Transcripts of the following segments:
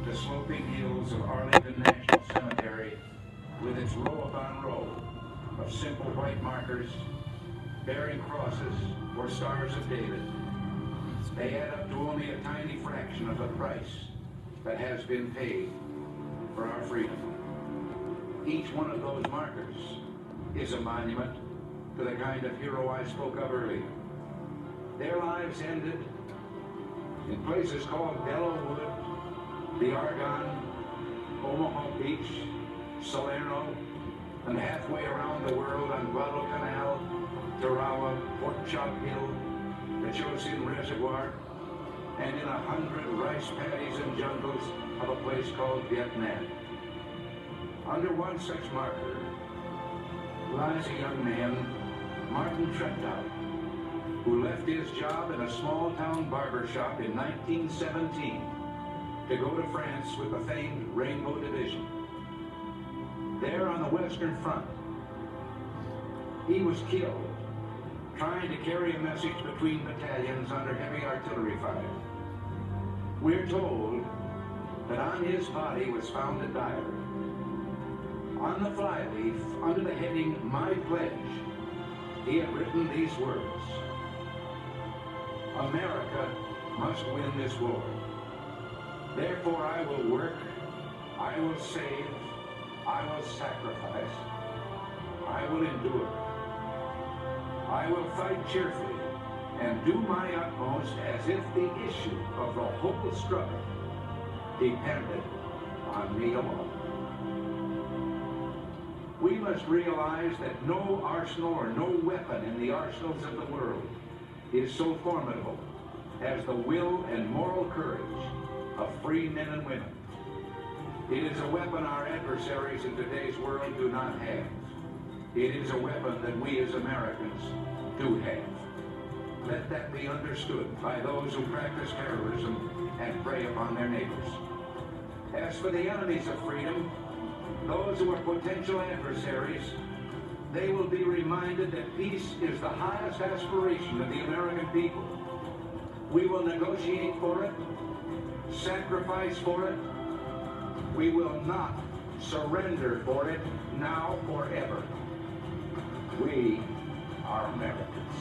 the sloping hills of Arlington National Cemetery with its row upon row of simple white markers bearing crosses or stars of David. They add up to only a tiny fraction of the price that has been paid for our freedom. Each one of those markers is a monument to the kind of hero I spoke of earlier. Their lives ended in places called Belleau Wood, the Argonne, Omaha Beach, Salerno, and halfway around the world on Guadalcanal, Tarawa, Pork Chop Hill, the Chosin Reservoir, and in 100 rice paddies and jungles of a place called Vietnam. Under one such marker lies a young man, Martin Treptow, who left his job in a small-town barber shop in 1917 to go to France with the famed Rainbow Division. There on the Western Front, he was killed trying to carry a message between battalions under heavy artillery fire. We're told that on his body was found a diary. On the flyleaf, under the heading, My Pledge, he had written these words: America must win this war. Therefore I will work, I will save, I will sacrifice, I will endure. I will fight cheerfully and do my utmost as if the issue of the whole struggle depended on me alone. We must realize that no arsenal or no weapon in the arsenals of the world is so formidable as the will and moral courage of free men and women. It is a weapon our adversaries in today's world do not have. It is a weapon that we as Americans do have. Let that be understood by those who practice terrorism and prey upon their neighbors. As for the enemies of freedom, those who are potential adversaries, they will be reminded that peace is the highest aspiration of the American people. We will negotiate for it, sacrifice for it. We will not surrender for it, now or ever. We are Americans.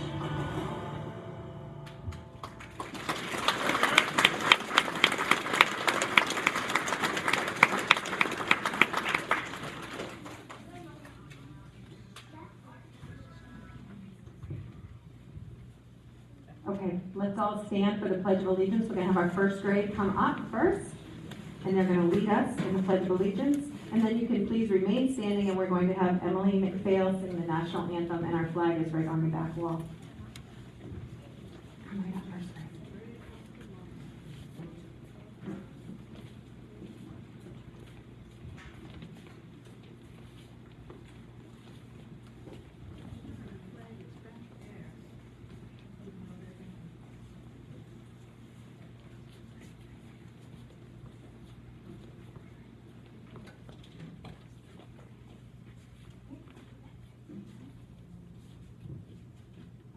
Okay, let's all stand for the Pledge of Allegiance. We're going to have our first grade come up first, and they're going to lead us in the Pledge of Allegiance. And then you can please remain standing, and we're going to have Emily McPhail sing the national anthem, and our flag is right on the back wall. Come right up first grade.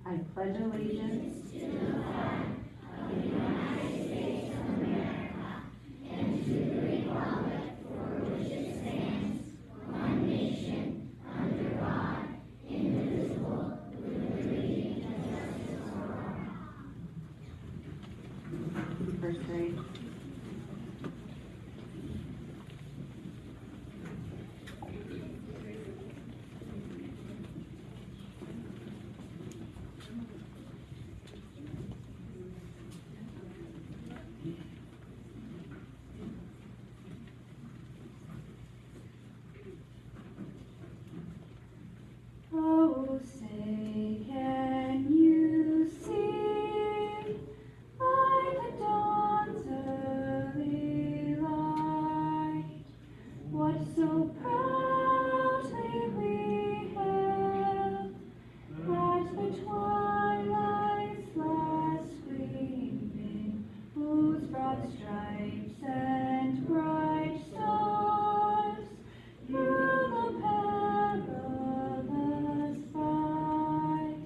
I pledge allegiance to the flag of the United States of America and to the republic for which it stands, one nation, under God, indivisible, with liberty and justice for all. First grade. Oh, say, can you see by the dawn's early light what so proudly we hailed at the twilight's last gleaming, whose broad stripes and bright stars through the perilous fight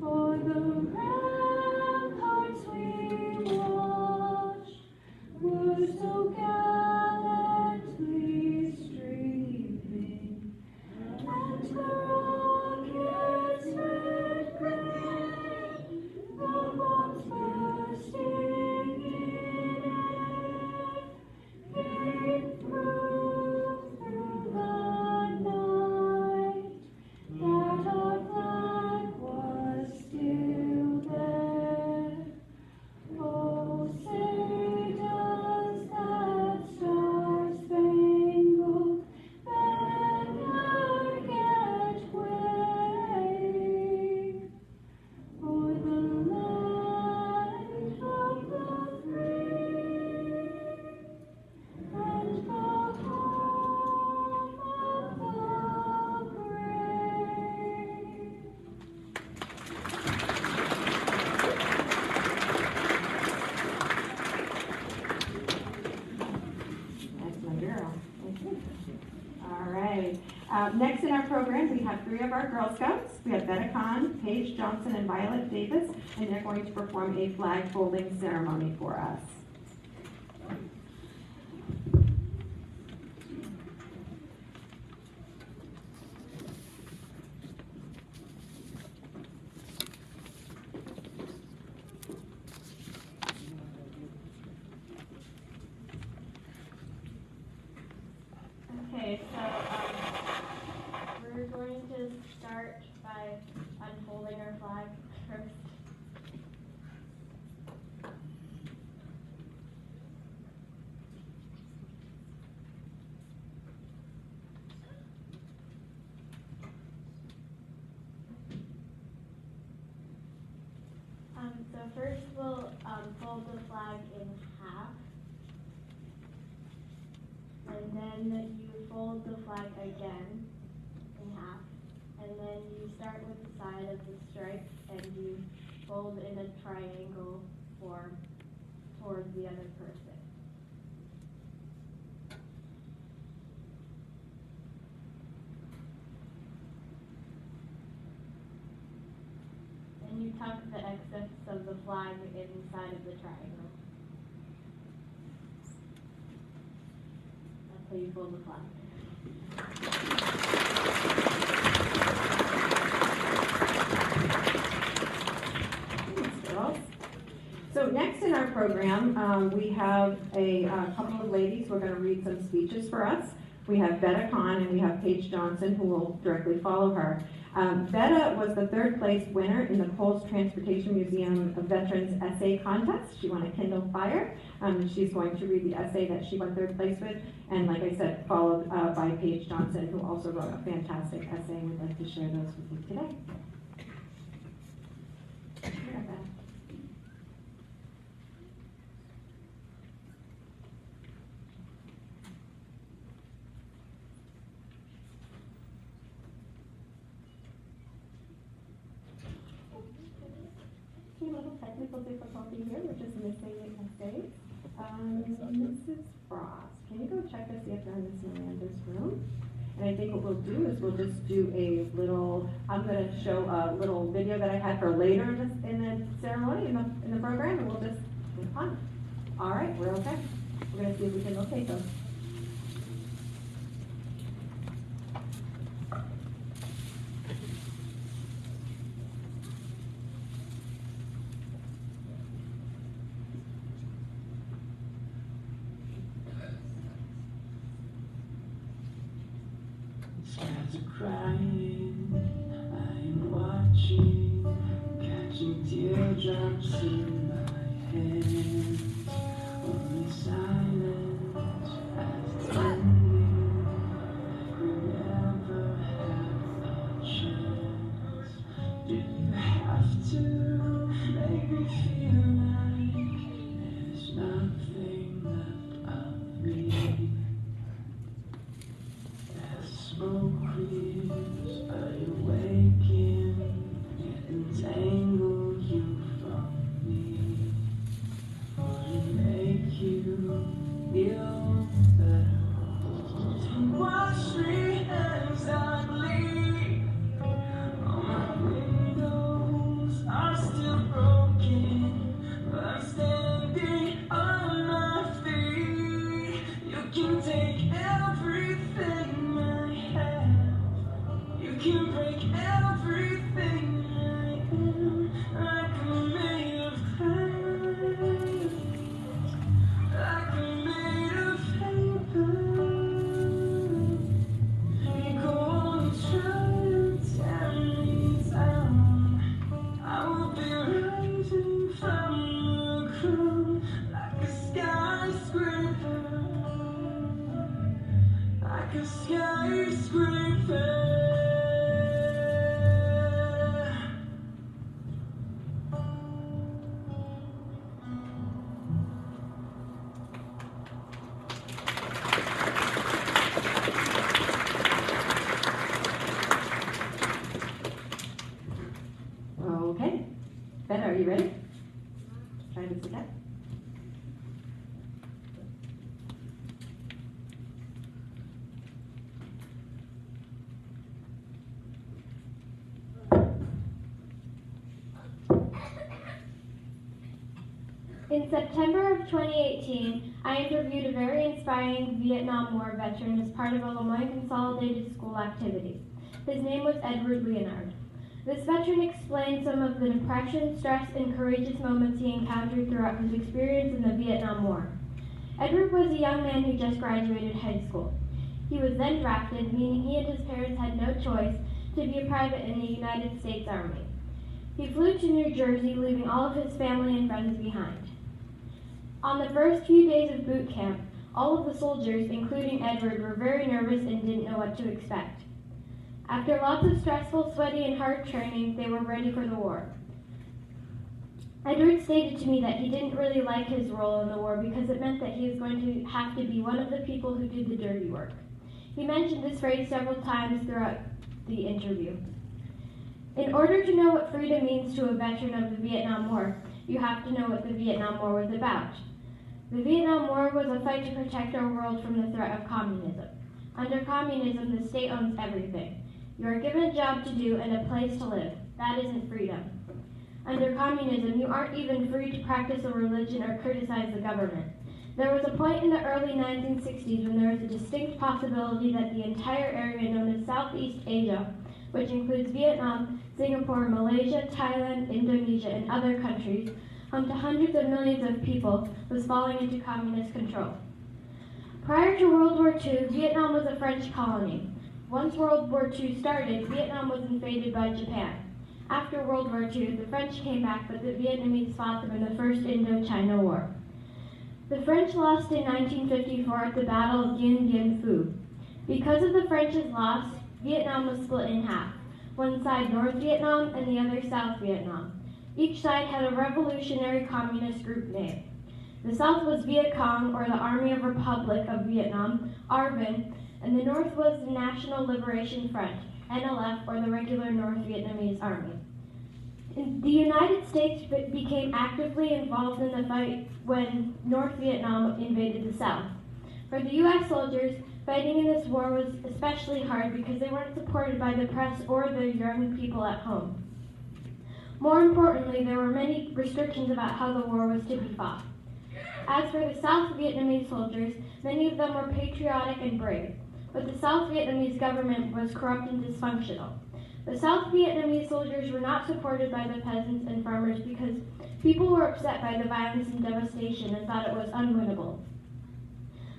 o'er the ramparts we watched were so gallant. Next in our program, we have 3 of our Girl Scouts. We have Betta Kahn, Paige Johnson, and Violet Davis, and they're going to perform a flag folding ceremony for us. Okay, so we're going to start by unfolding our flag first. So first we'll fold the flag in half. And then you fold the flag again in half. And then you start with the side of the stripe and you fold in a triangle form towards the other person. And you tuck the excess of the flag inside of the triangle. That's how you fold the flag. Thanks, girls. So next in our program, we have a couple of ladies who are going to read some speeches for us. We have Betta Kahn and we have Paige Johnson, who will directly follow her. Betta was the 3rd place winner in the Coles Transportation Museum Veterans Essay Contest. She won a Kindle Fire. She's going to read the essay that she won 3rd place with, and like I said, followed by Paige Johnson, who also wrote a fantastic essay, and we'd like to share those with you today. Here, Betta. A little technical difficulty here. We're just missing the essay. Mrs. Frost, can you go check to see if they're in Miss Miranda's room? And I think what we'll do is we'll just do a little, I'm going to show a little video that I had for later in the ceremony, in the program, and we'll just move on. All right, we're okay. We're going to see if we can locate them. Crying, I'm watching, catching teardrops in my hands. Only silence has ended, like we never had a chance. Do you have to make me feel like there's nothing left of me? As smoke clears, I awaken, entangle you from me. Would make you feel better. Wash me as I bleed. All my windows are still broken, but I'm standing on my feet. You can take everything I have. You can break everything I am. Like I'm made of glass, like I'm made of paper. You go on trying to tear me down. I will be rising from the ground like a skyscraper, like a skyscraper. Okay. Betta, are you ready? Try to sit down. In September of 2018, I interviewed a very inspiring Vietnam War veteran as part of a Lemoyne Consolidated School activity. His name was Edward Leonard. This veteran explained some of the depression, stress, and courageous moments he encountered throughout his experience in the Vietnam War. Edward was a young man who just graduated high school. He was then drafted, meaning he and his parents had no choice to be a private in the United States Army. He flew to New Jersey, leaving all of his family and friends behind. On the first few days of boot camp, all of the soldiers, including Edward, were very nervous and didn't know what to expect. After lots of stressful, sweaty, and hard training, they were ready for the war. Edward stated to me that he didn't really like his role in the war because it meant that he was going to have to be one of the people who did the dirty work. He mentioned this phrase several times throughout the interview. In order to know what freedom means to a veteran of the Vietnam War, you have to know what the Vietnam War was about. The Vietnam War was a fight to protect our world from the threat of communism. Under communism, the state owns everything. You are given a job to do and a place to live. That isn't freedom. Under communism, you aren't even free to practice a religion or criticize the government. There was a point in the early 1960s when there was a distinct possibility that the entire area known as Southeast Asia, which includes Vietnam, Singapore, Malaysia, Thailand, Indonesia, and other countries, home to hundreds of millions of people, was falling into communist control. Prior to World War II, Vietnam was a French colony. Once World War II started, Vietnam was invaded by Japan. After World War II, the French came back, but the Vietnamese fought them in the First Indochina War. The French lost in 1954 at the Battle of Dien Bien Phu. Because of the French's loss, Vietnam was split in half. One side North Vietnam and the other South Vietnam. Each side had a revolutionary communist group name. The South was Viet Cong, or the Army of Republic of Vietnam, ARVN, and the North was the National Liberation Front, NLF, or the regular North Vietnamese Army. The United States became actively involved in the fight when North Vietnam invaded the South. For the U.S. soldiers, fighting in this war was especially hard because they weren't supported by the press or the young people at home. More importantly, there were many restrictions about how the war was to be fought. As for the South Vietnamese soldiers, many of them were patriotic and brave, but the South Vietnamese government was corrupt and dysfunctional. The South Vietnamese soldiers were not supported by the peasants and farmers because people were upset by the violence and devastation and thought it was unwinnable.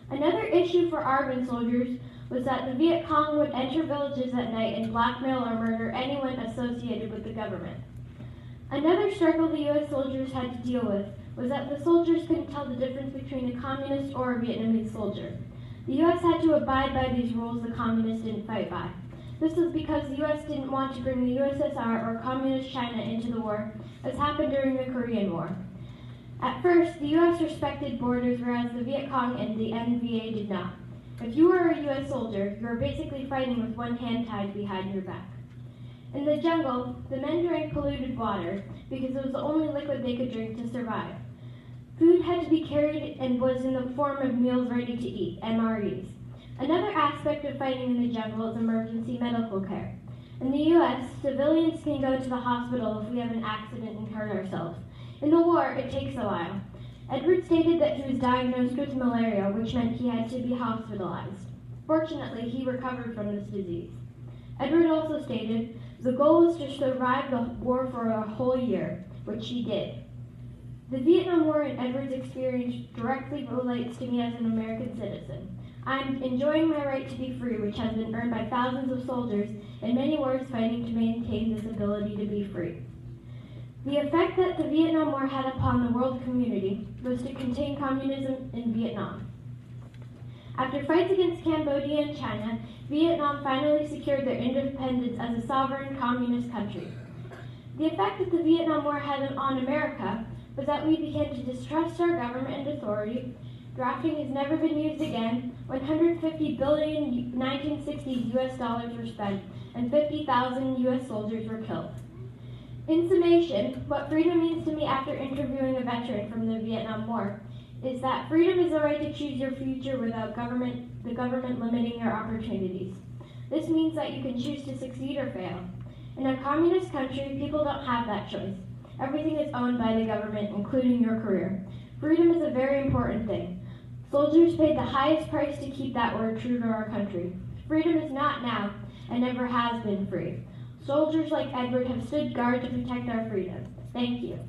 Another issue for ARVN soldiers was that the Viet Cong would enter villages at night and blackmail or murder anyone associated with the government. Another struggle the U.S. soldiers had to deal with was that the soldiers couldn't tell the difference between a communist or a Vietnamese soldier. The U.S. had to abide by these rules the communists didn't fight by. This was because the U.S. didn't want to bring the USSR or Communist China into the war, as happened during the Korean War. At first, the U.S. respected borders, whereas the Viet Cong and the NVA did not. If you were a U.S. soldier, you were basically fighting with one hand tied behind your back. In the jungle, the men drank polluted water because it was the only liquid they could drink to survive. Food had to be carried and was in the form of meals ready to eat, MREs. Another aspect of fighting in the jungle is emergency medical care. In the U.S., civilians can go to the hospital if we have an accident and hurt ourselves. In the war, it takes a while. Edward stated that he was diagnosed with malaria, which meant he had to be hospitalized. Fortunately, he recovered from this disease. Edward also stated the goal was to survive the war for a whole year, which he did. The Vietnam War and Edward's experience directly relates to me as an American citizen. I'm enjoying my right to be free, which has been earned by thousands of soldiers in many wars fighting to maintain this ability to be free. The effect that the Vietnam War had upon the world community was to contain communism in Vietnam. After fights against Cambodia and China, Vietnam finally secured their independence as a sovereign communist country. The effect that the Vietnam War had on America was that we began to distrust our government and authority. Drafting has never been used again. 150 billion 1960s US dollars were spent, and 50,000 US soldiers were killed. In summation, what freedom means to me after interviewing a veteran from the Vietnam War is that freedom is the right to choose your future without the government limiting your opportunities. This means that you can choose to succeed or fail. In a communist country, people don't have that choice. Everything is owned by the government, including your career. Freedom is a very important thing. Soldiers paid the highest price to keep that word true to our country. Freedom is not now and never has been free. Soldiers like Edward have stood guard to protect our freedom. Thank you.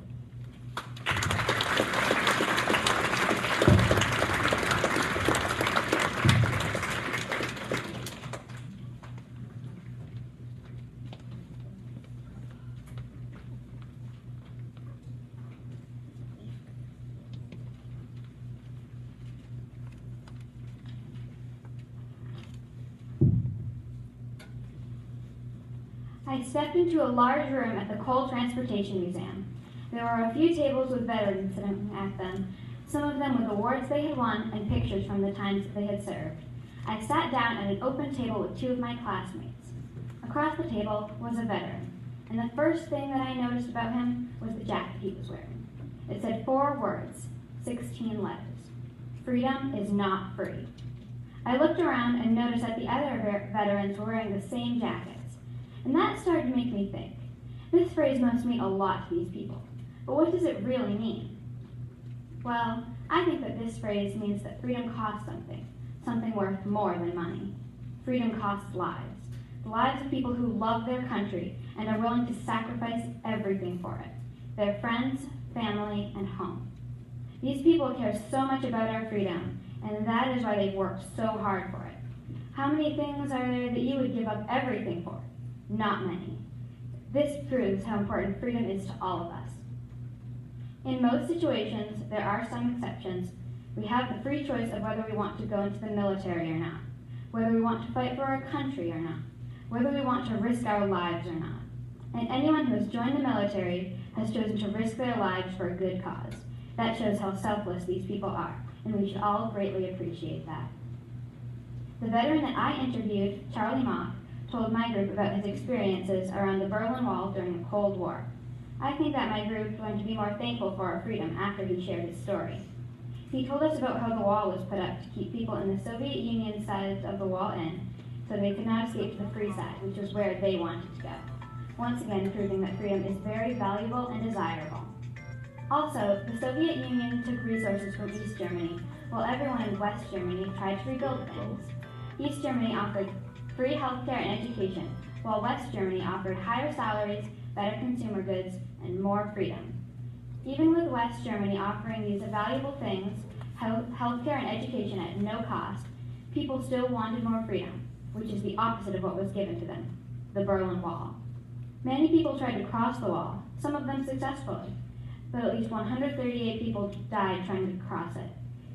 I stepped into a large room at the Coal Transportation Museum. There were a few tables with veterans sitting at them, some of them with awards they had won and pictures from the times that they had served. I sat down at an open table with 2 of my classmates. Across the table was a veteran, and the first thing that I noticed about him was the jacket he was wearing. It said 4 words, 16 letters. Freedom is not free. I looked around and noticed that the other veterans were wearing the same jackets. And that started to make me think. This phrase must mean a lot to these people. But what does it really mean? Well, I think that this phrase means that freedom costs something, something worth more than money. Freedom costs lives, the lives of people who love their country and are willing to sacrifice everything for it, their friends, family, and home. These people care so much about our freedom, and that is why they've worked so hard for it. How many things are there that you would give up everything for? Not many. This proves how important freedom is to all of us. In most situations, there are some exceptions. We have the free choice of whether we want to go into the military or not, whether we want to fight for our country or not, whether we want to risk our lives or not. And anyone who has joined the military has chosen to risk their lives for a good cause. That shows how selfless these people are, and we should all greatly appreciate that. The veteran that I interviewed, Charlie Mock, told my group about his experiences around the Berlin Wall during the Cold War. I think that my group is going to be more thankful for our freedom after he shared his story. He told us about how the wall was put up to keep people in the Soviet Union side of the wall in, so they could not escape to the free side, which was where they wanted to go. Once again, proving that freedom is very valuable and desirable. Also, the Soviet Union took resources from East Germany, while everyone in West Germany tried to rebuild things. East Germany offered free healthcare and education, while West Germany offered higher salaries, better consumer goods, and more freedom. Even with West Germany offering these valuable things, healthcare and education at no cost, people still wanted more freedom, which is the opposite of what was given to them, the Berlin Wall. Many people tried to cross the wall, some of them successfully, but at least 138 people died trying to cross it.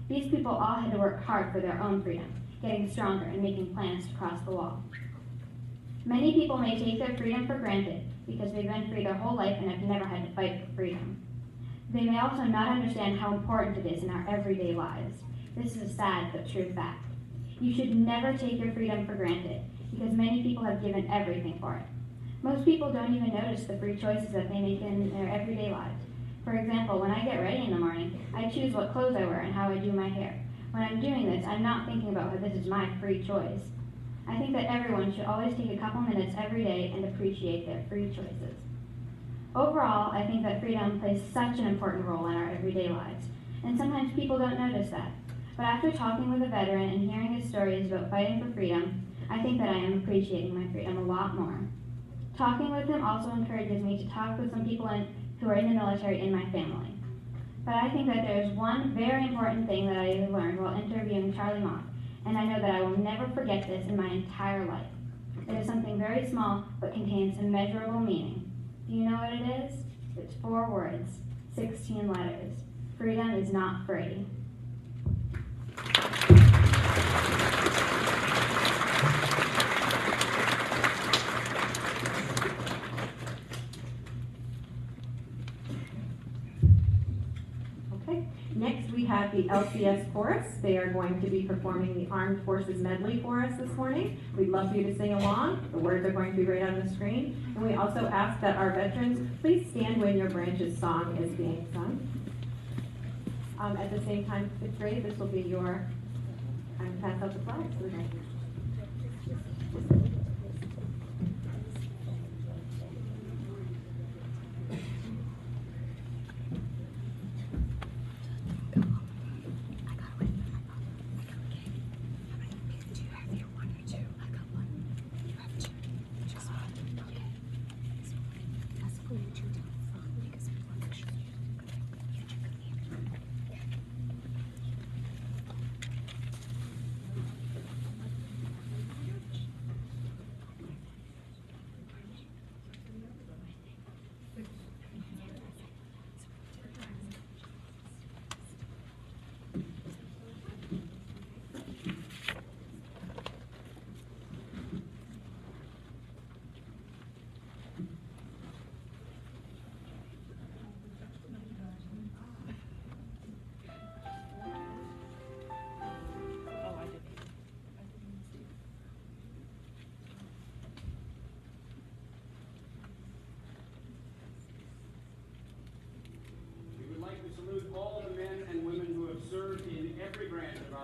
These people all had to work hard for their own freedom, getting stronger and making plans to cross the wall. Many people may take their freedom for granted because they've been free their whole life and have never had to fight for freedom. They may also not understand how important it is in our everyday lives. This is a sad but true fact. You should never take your freedom for granted because many people have given everything for it. Most people don't even notice the free choices that they make in their everyday lives. For example, when I get ready in the morning, I choose what clothes I wear and how I do my hair. When I'm doing this, I'm not thinking about how this is my free choice. I think that everyone should always take a couple minutes every day and appreciate their free choices. Overall, I think that freedom plays such an important role in our everyday lives, and sometimes people don't notice that. But after talking with a veteran and hearing his stories about fighting for freedom, I think that I am appreciating my freedom a lot more. Talking with him also encourages me to talk with some people who are in the military in my family. But I think that there is one very important thing that I learned while interviewing Charlie Mock, and I know that I will never forget this in my entire life. It is something very small, but contains immeasurable meaning. Do you know what it is? It's 4 words, 16 letters. Freedom is not free. Next, we have the LCS Chorus. They are going to be performing the Armed Forces Medley for us this morning. We'd love for you to sing along. The words are going to be right on the screen. And we also ask that our veterans please stand when your branch's song is being sung. At the same time, 5th grade, this will be your time to pass out the flags.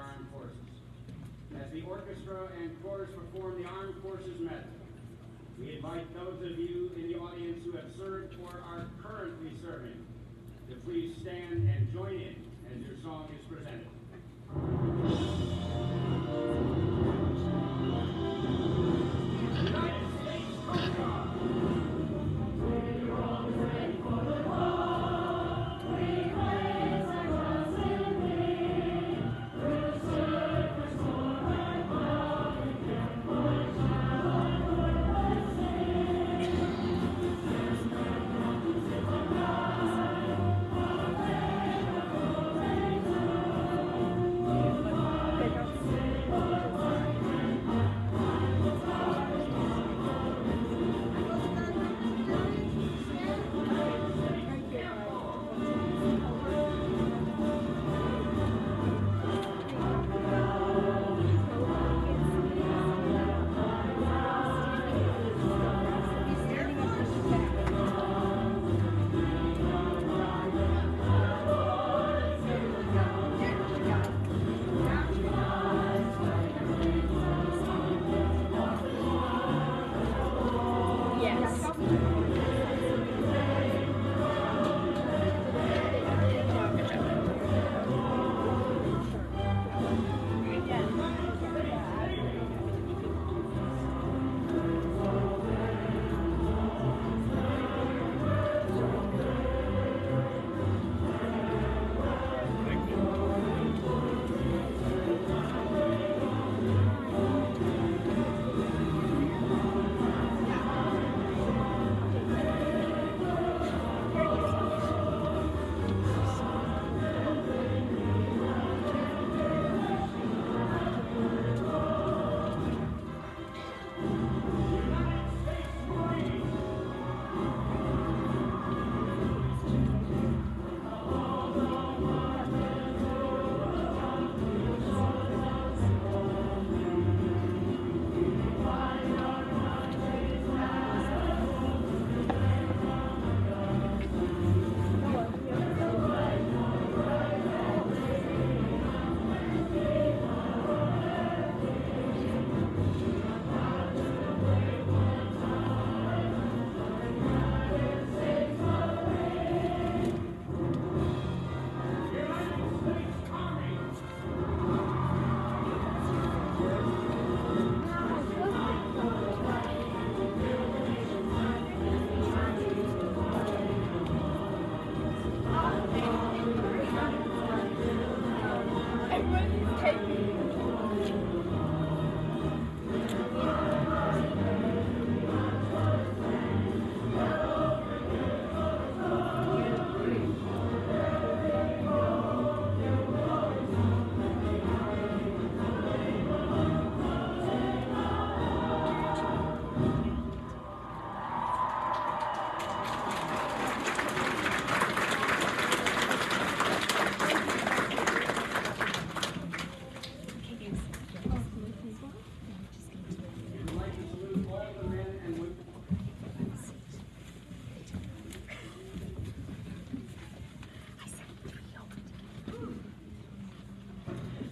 armed forces. As the orchestra and chorus perform the Armed Forces Medley, we invite those of you in the audience who have served or are currently serving to please stand and join in as your song is presented. United States Coast Guard.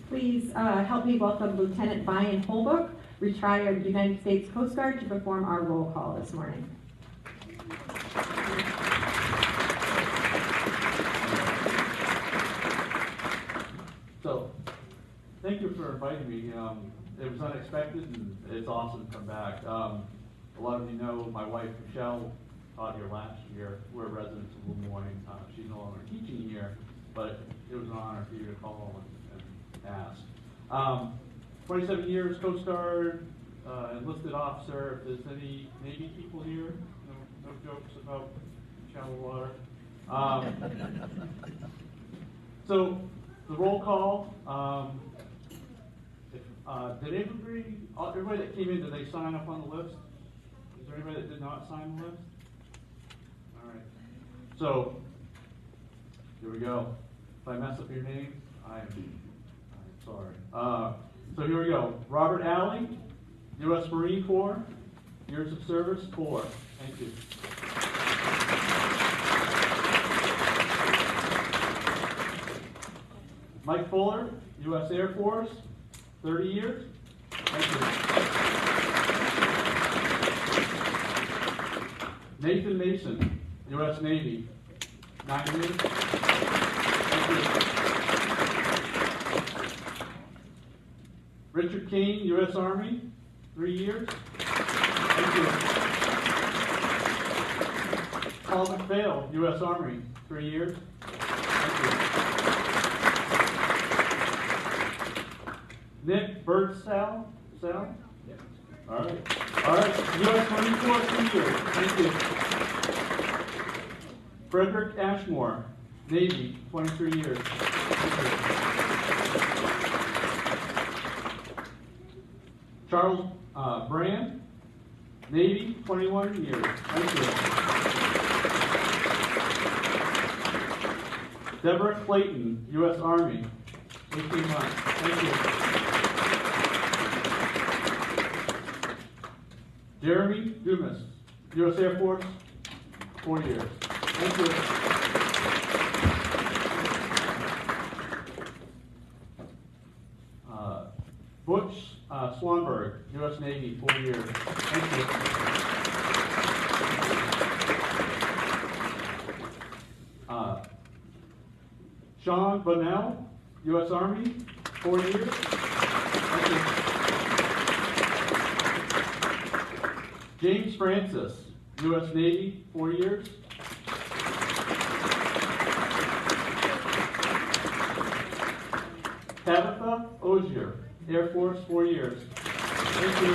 Please help me welcome Lieutenant Brian Holbrook, retired United States Coast Guard, to perform our roll call this morning. So, thank you for inviting me. It was unexpected and it's awesome to come back. A lot of you know my wife Michelle taught here last year. We're residents of Lemoyne. She's no longer teaching here, but it was an honor for you to call and ask. 27 years Coast Guard, enlisted officer. If there's any Navy people here, no jokes about shallow water. So the roll call. Did everybody that came in, did they sign up on the list? Is there anybody that did not sign the list? All right. So here we go. If I mess up your name, I'm sorry. So here we go. Robert Alley, U.S. Marine Corps, years of service, 4. Thank you. Mike Fuller, U.S. Air Force, 30 years. Thank you. Nathan Mason, U.S. Navy, 9 years. Thank you. Richard Kane, U.S. Army, 3 years. Thank you. Paul McPhail, U.S. Army, 3 years. Thank you. Nick Birdsell, Sal? All right. All right, U.S. Marine Corps, 3 years. Thank you. Frederick Ashmore, Navy, 23 years. Thank you. Charles Brand, Navy, 21 years. Thank you. Deborah Clayton, U.S. Army, 18 months. Thank you. Jeremy Dumas, U.S. Air Force, 4 years. Thank you. Butch Swanberg, U.S. Navy, 4 years. Thank you. Sean Bunnell, U.S. Army, 4 years. Thank you. James Francis, U.S. Navy, 4 years. Tabitha Ozier, Air Force, 4 years. Thank you.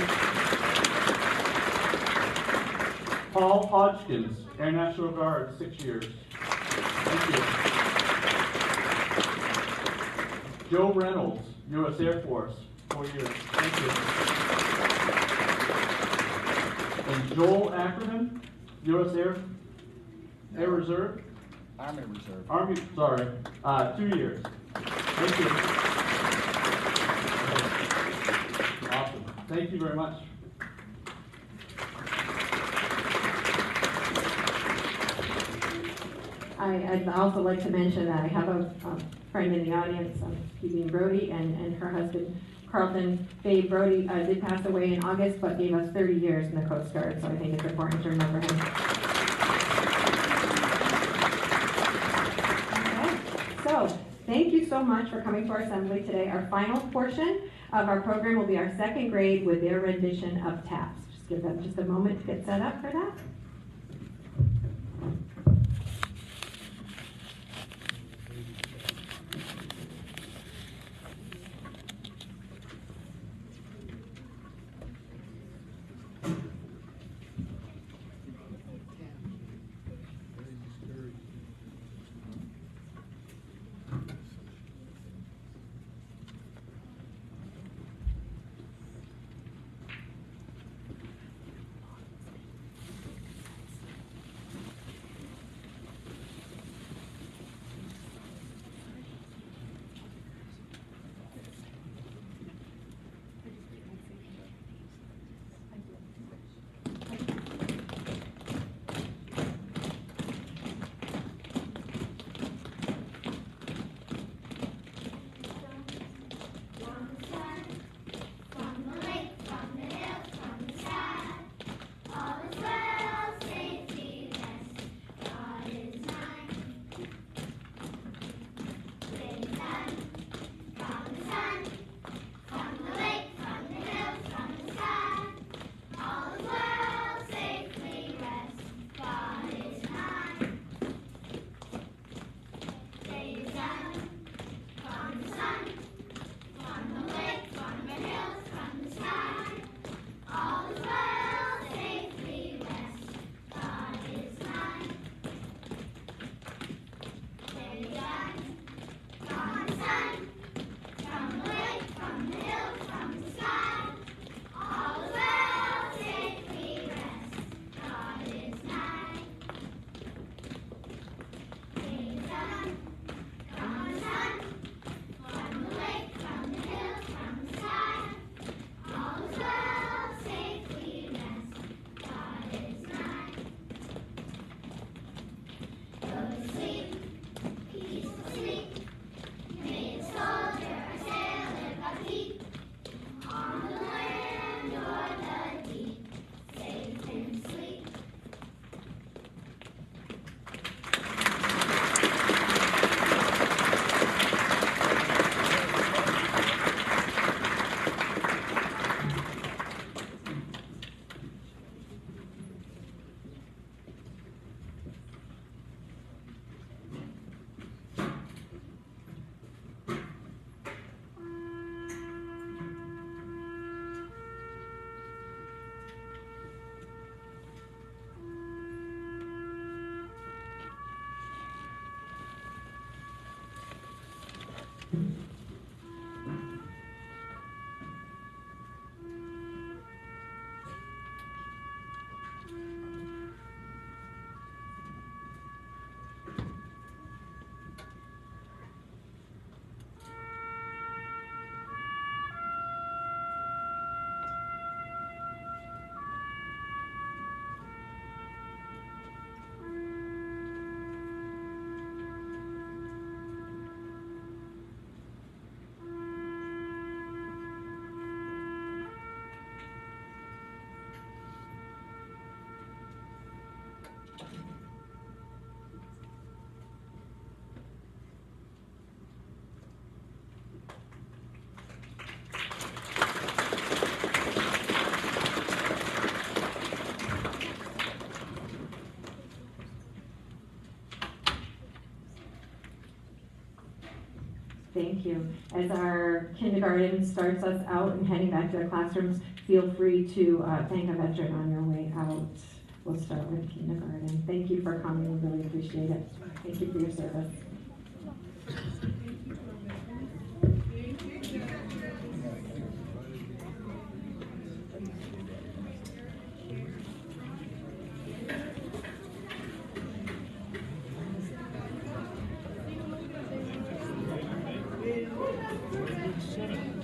Paul Hodgkins, Air National Guard, 6 years. Thank you. Joe Reynolds, U.S. Air Force, 4 years. Thank you. And Joel Ackerman, U.S. Air Reserve? Army Reserve. Army, sorry, 2 years. Thank you. Awesome. Thank you very much. I'd also like to mention that I have a friend in the audience, Phoebe Brody, and her husband, Carlton Faye Brody, did pass away in August, but gave us 30 years in the Coast Guard, so I think it's important to remember him. Okay, so thank you so much for coming to our assembly today. Our final portion of our program will be our second grade with their rendition of TAPS. Just give them just a moment to get set up for that. Thank you. As our kindergarten starts us out and heading back to their classrooms, feel free to thank a veteran on your way out. We'll start with kindergarten. Thank you for coming, we really appreciate it. Thank you for your service. Seven.